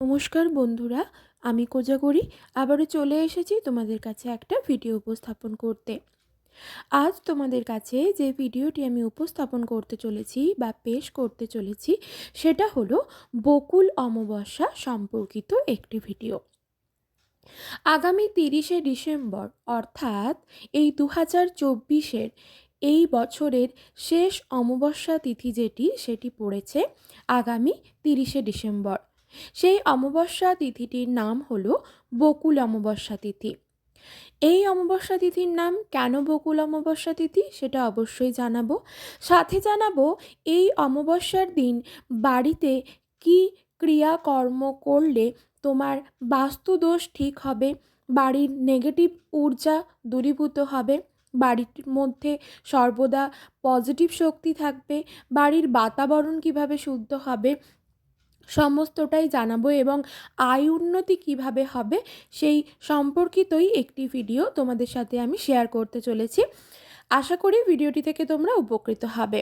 নমস্কার বন্ধুরা, আমি কোজাগরি আবারও চলে এসেছি তোমাদের কাছে একটা ভিডিও উপস্থাপন করতে। আজ তোমাদের কাছে যে ভিডিওটি আমি উপস্থাপন করতে চলেছি বা পেশ করতে চলেছি সেটা হলো বকুল অমাবস্যা সম্পর্কিত একটি ভিডিও। আগামী 30শে ডিসেম্বর অর্থাৎ এই 2024-এর এই বছরের শেষ অমাবস্যা তিথি সেটি পড়েছে আগামী 30শে ডিসেম্বর। সেই অমাবস্যা তিথিটির নাম হলো বকুল অমাবস্যা তিথি। এই অমাবস্যা তিথির নাম কেন বকুল অমাবস্যা তিথি সেটা অবশ্যই জানাবো। সাথে জানাবো এই অমাবস্যার দিন বাড়িতে কি ক্রিয়াকর্ম করলে তোমার বাস্তুদোষ ঠিক হবে, বাড়ির নেগেটিভ ঊর্জা দূরীভূত হবে, বাড়ির মধ্যে সর্বদা পজিটিভ শক্তি থাকবে, বাড়ির বাতাবরণ কিভাবে শুদ্ধ হবে সমস্তটাই জানাবো এবং আয় উন্নতি কিভাবে হবে সেই সম্পর্কিতই একটি ভিডিও তোমাদের সাথে আমি শেয়ার করতে চলেছি। আশা করি ভিডিওটি থেকে তোমরা উপকৃত হবে।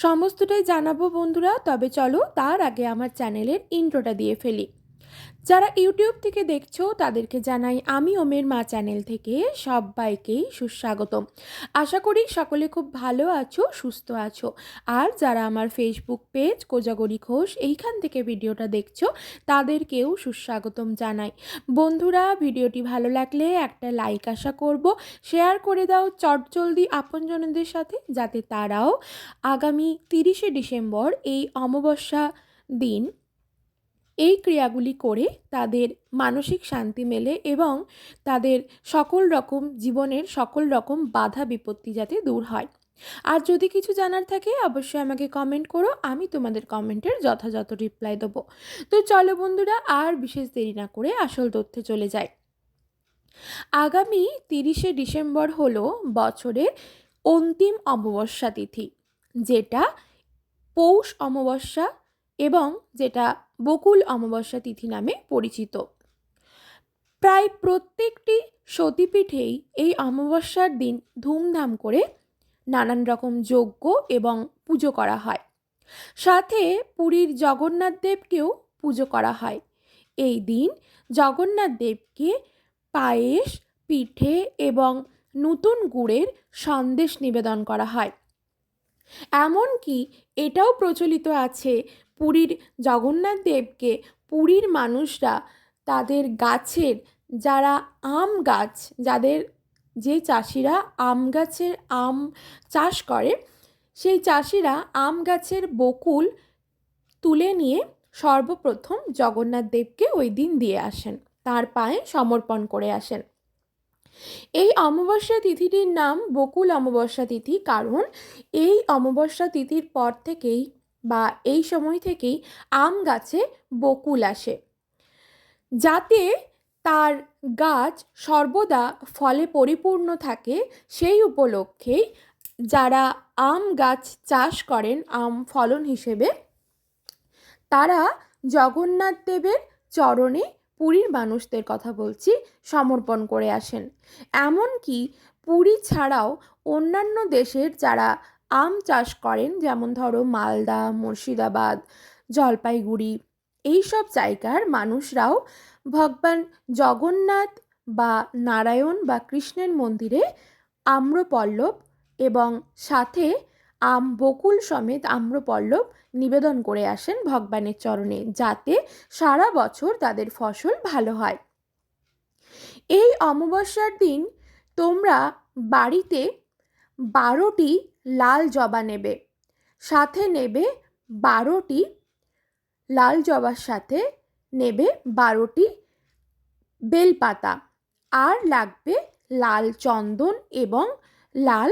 সমস্তটাই জানাবো বন্ধুরা, তবে চলো তার আগে আমার চ্যানেলের ইন্ট্রোটা দিয়ে ফেলি। যারা ইউটিউব থেকে দেখছো তাদেরকে জানাই আমি ওমের মা চ্যানেল থেকে সবাইকেই সুস্বাগতম। আশা করি সকলে খুব ভালো আছো, সুস্থ আছো। আর যারা আমার ফেসবুক পেজ কোজাগরি ঘোষ এইখান থেকে ভিডিওটা দেখছো তাদেরকেও সুস্বাগতম জানাই। বন্ধুরা, ভিডিওটি ভালো লাগলে একটা লাইক আশা করব, শেয়ার করে দাও চটজলদি আপনজনদের সাথে, যাতে তারাও আগামী 30শে ডিসেম্বর এই অমাবস্যা দিন এই ক্রিয়াগুলি করে তাদের মানসিক শান্তি মেলে এবং তাদের সকল রকম জীবনের সকল রকম বাধা বিপত্তি যাতে দূর হয়। আর যদি কিছু জানার থাকে অবশ্যই আমাকে কমেন্ট করো, আমি তোমাদের কমেন্টের যথাযথ রিপ্লাই দেবো। তো চলো বন্ধুরা, আর বিশেষ দেরি না করে আসল তথ্যে চলে যাই। আগামী 30শে ডিসেম্বর হলো বছরের অন্তিম অমাবস্যা তিথি, যেটা পৌষ অমাবস্যা এবং যেটা বকুল অমাবস্যা তিথি নামে পরিচিত। প্রায় প্রত্যেকটি সতীপীঠেই এই অমাবস্যার দিন ধুমধাম করে নানান রকম যজ্ঞ এবং পুজো করা হয়। সাথে পুরীর জগন্নাথ দেবকেও পুজো করা হয়। এই দিন জগন্নাথ দেবকে পায়েস, পিঠে এবং নতুন গুড়ের সন্দেশ নিবেদন করা হয়। এমনকি এটাও প্রচলিত আছে, পুরীর জগন্নাথ দেবকে পুরীর মানুষরা তাদের গাছের, যারা আম গাছ, যে চাষিরা আম গাছের আম চাষ করে, সেই চাষিরা আম গাছের বকুল তুলে নিয়ে সর্বপ্রথম জগন্নাথ দেবকে ওই দিন দিয়ে আসেন, তার পায়ে সমর্পণ করে আসেন। এই অমাবস্যা তিথিটির নাম বকুল অমাবস্যা তিথি, কারণ এই অমাবস্যা তিথির পর থেকেই বা এই সময় থেকেই আম গাছে বকুল আসে, যাতে তার গাছ সর্বদা ফলে পরিপূর্ণ থাকে। সেই উপলক্ষেই যারা আম গাছ চাষ করেন আম ফলন হিসেবে, তারা জগন্নাথ দেবের চরণে, পুরীর মানুষদের কথা বলছি, সমর্পণ করে আসেন। এমনকি পুরী ছাড়াও অন্যান্য দেশের যারা আম চাষ করেন, যেমন ধরো মালদা, মুর্শিদাবাদ, জলপাইগুড়ি, এইসব জায়গার মানুষরাও ভগবান জগন্নাথ বা নারায়ণ বা কৃষ্ণের মন্দিরে আম্রপল্লব এবং সাথে বকুল সমেত আম্রপল্লব নিবেদন করে আসেন ভগবানের চরণে, যাতে সারা বছর তাদের ফসল ভালো হয়। এই অমাবস্যার দিন তোমরা বাড়িতে 12টি লাল জবা নেবে, সাথে নেবে 12টি লাল জবার সাথে নেবে 12টি বেলপাতা, আর লাগবে লাল চন্দন এবং লাল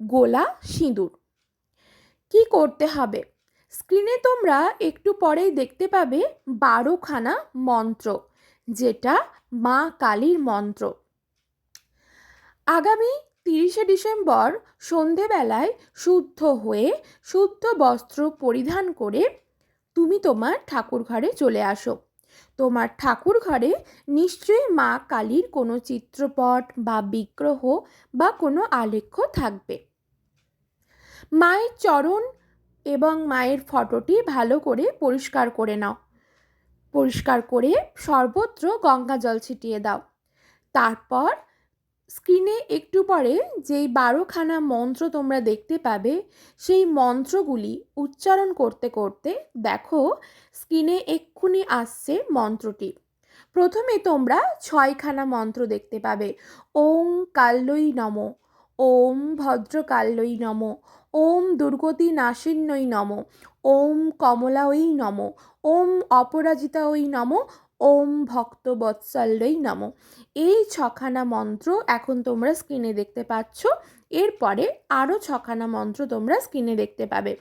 গোলা সিঁদুর। কি করতে হবে? স্ক্রিনে তোমরা একটু পরেই দেখতে পাবে 12খানা মন্ত্র, যেটা মা কালীর মন্ত্র। আগামী 30শে ডিসেম্বর সন্ধেবেলায় শুদ্ধ হয়ে শুদ্ধ বস্ত্র পরিধান করে তুমি তোমার ঠাকুর ঘরে চলে আসো। তোমার ঠাকুর ঘরে নিশ্চয়ই মা কালীর কোনো চিত্রপট বা বিগ্রহ বা কোনো আলেখ্য থাকবে। মায়ের চরণ এবং মায়ের ফটোটি ভালো করে পরিষ্কার করে নাও। পরিষ্কার করে সর্বত্র গঙ্গা জল ছিটিয়ে দাও। তারপর স্ক্রিনে একটু পরে যেই 12খানা মন্ত্র তোমরা দেখতে পাবে, সেই মন্ত্রগুলি উচ্চারণ করতে করতে দেখো স্ক্রিনে এক্ষুনি আসছে মন্ত্রটি। প্রথমে তোমরা 6খানা মন্ত্র দেখতে পাবে। ওং কাল্যই নম, ওম ভদ্রকাল্যই নম, ওম দুর্গতি নাশিন্যই নম, ওম কমলাঐ নম, ওম অপরাজিতাঐ নম, ওম ভক্তবৎসল্যই নম। এই 6খানা মন্ত্র এখন তোমরা স্ক্রিনে দেখতে পাচ্ছ। এরপরে আরও 6খানা মন্ত্র তোমরা স্ক্রিনে দেখতে পাবে।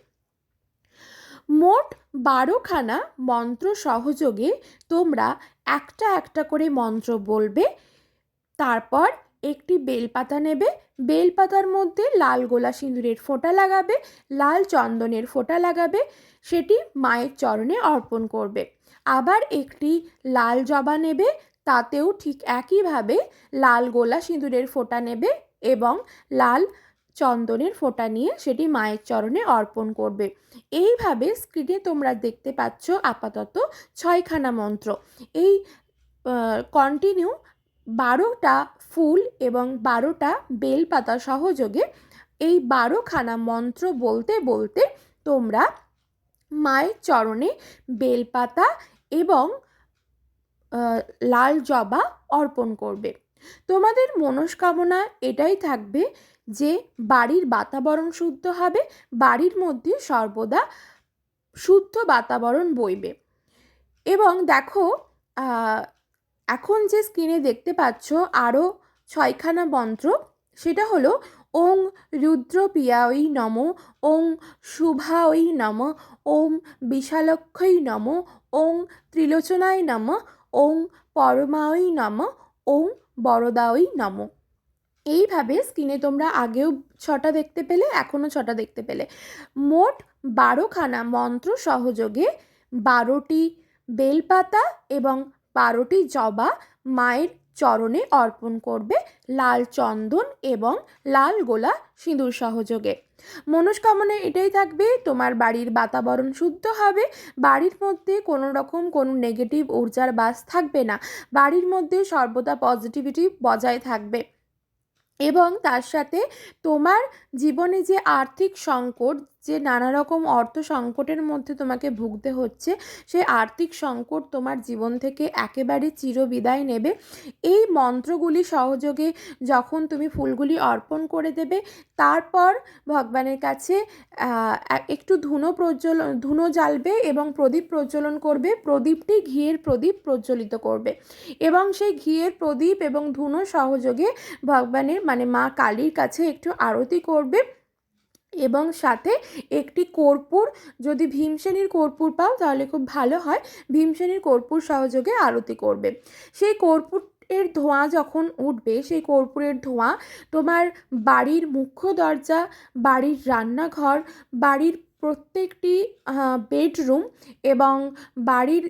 মোট 12খানা মন্ত্র সহযোগে তোমরা একটা একটা করে মন্ত্র বলবে। তারপর একটি বেলপাতা নেবে, বেলপাতার মধ্যে লাল গোলা সিঁদুরের ফোঁটা লাগাবে, লাল চন্দনের ফোঁটা লাগাবে, সেটি মায়ের চরণে অর্পণ করবে। আবার একটি লাল জবা নেবে, তাতেও ঠিক একইভাবে লাল গোলা সিঁদুরের ফোঁটা নেবে এবং লাল চন্দনের ফোঁটা নিয়ে সেটি মায়ের চরণে অর্পণ করবে। এইভাবে স্ক্রিনে তোমরা দেখতে পাচ্ছ আপাতত 6খানা মন্ত্র। এই কন্টিনিউ 12টা ফুল এবং 12টা বেলপাতা সহযোগে এই 12খানা মন্ত্র বলতে বলতে তোমরা মায়ের চরণে বেলপাতা এবং লাল জবা অর্পণ করবে। তোমাদের মনস্কামনা এটাই থাকবে যে বাড়ির বাতাবরণ শুদ্ধ হবে, বাড়ির মধ্যে সর্বদা শুদ্ধ বাতাবরণ বইবে। এবং দেখো এখন যে স্ক্রিনে দেখতে পাচ্ছ আরও 6খানা মন্ত্র, সেটা হলো ওং রুদ্রপ্রিয়ায় নম, ওং শুভায় নম, ওং বিশালক্ষই নম, ওং ত্রিলোচনায় নম, ওং পরমায় নম, ওং বরদায় নম। এইভাবে স্ক্রিনে তোমরা আগেও 6টা দেখতে পেলে, এখনও 6টা দেখতে পেলে। মোট 12খানা মন্ত্র সহযোগে 12টি বেলপাতা এবং 12টি জবা মায়ের চরণে অর্পণ করবে লাল চন্দন এবং লাল গোলা সিঁদুর সহযোগে। মনস্কামনা এটাই থাকবে, তোমার বাড়ির বাতাবরণ শুদ্ধ হবে, বাড়ির মধ্যে কোনো রকম কোনো নেগেটিভ ঊর্জার বাস থাকবে না, বাড়ির মধ্যে সর্বদা পজিটিভিটি বজায় থাকবে। এবং তার সাথে তোমার জীবনে যে আর্থিক সংকট, যে নানা রকম অর্থ সংকটের মধ্যে তোমাকে ভুগতে হচ্ছে, সেই আর্থিক সংকট তোমার জীবন থেকে একেবারে চিরবিদায় নেবে। এই মন্ত্রগুলি সহযোগে যখন তুমি ফুলগুলি অর্পণ করে দেবে, তারপর ভগবানের কাছে একটু ধুনো জ্বালবে এবং প্রদীপ প্রজ্বলন করবে। প্রদীপটি ঘিয়ের প্রদীপ প্রজ্বলিত করবে এবং সেই ঘিয়ের প্রদীপ এবং ধুনো সহযোগে ভগবানের মানে মা কালীর কাছে একটু আরতি করবে এবং সাথে একটি কর্পূর, যদি ভীমসেনীর কর্পূর পাও তাহলে খুব ভালো হয়, ভীমসেনীর কর্পূর সহযোগে আরতি করবে। সেই কর্পূরের ধোঁয়া যখন উঠবে, সেই কর্পূরের ধোঁয়া তোমার বাড়ির মুখ্য দরজা, বাড়ির রান্নাঘর, বাড়ির প্রত্যেকটি বেডরুম এবং বাড়ির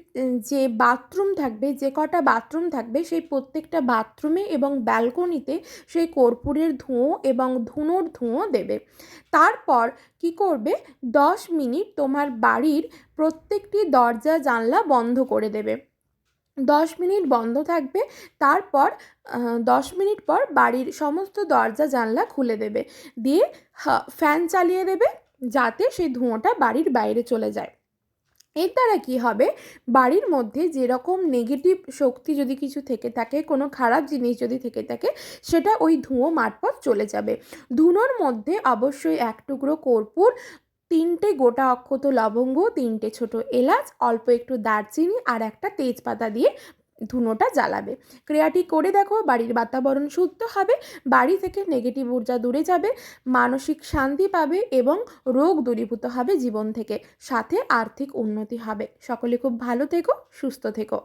যে বাথরুম থাকবে, যে কটা বাথরুম থাকবে, সেই প্রত্যেকটা বাথরুমে এবং ব্যালকনিতে সেই কর্পূরের ধোঁয়া এবং ধুনোর ধোঁয়া দেবে। তারপর কি করবে, 10 মিনিট তোমার বাড়ির প্রত্যেকটি দরজা জানলা বন্ধ করে দেবে। 10 মিনিট বন্ধ থাকবে, তারপর 10 মিনিট পর বাড়ির সমস্ত দরজা জানলা খুলে দেবে, দিয়ে ফ্যান চালিয়ে দেবে যাতে সেই ধোঁয়াটা বাড়ির বাইরে চলে যায়। এর দ্বারা কী হবে, বাড়ির মধ্যে যেরকম নেগেটিভ শক্তি যদি কিছু থেকে থাকে, কোনো খারাপ জিনিস যদি থেকে থাকে, সেটা ওই ধুঁয়ো মারফত চলে যাবে। ধুনোর মধ্যে অবশ্যই 1 টুকরো কর্পূর, 3টে গোটা অক্ষত লবঙ্গ, 3টে ছোট এলাচ, অল্প একটু দারচিনি আর একটা তেজপাতা দিয়ে ধুনোটা জ্বালাবে। ক্রিয়াটি করে দেখো, বাড়ির বাতাবরণ শুদ্ধ হবে, বাড়ি থেকে নেগেটিভ ঊর্জা দূরে যাবে, মানসিক শান্তি পাবে এবং রোগ দূরীভূত হবে জীবন থেকে, সাথে আর্থিক উন্নতি হবে। সকলে খুব ভালো থেকো, সুস্থ থেকো।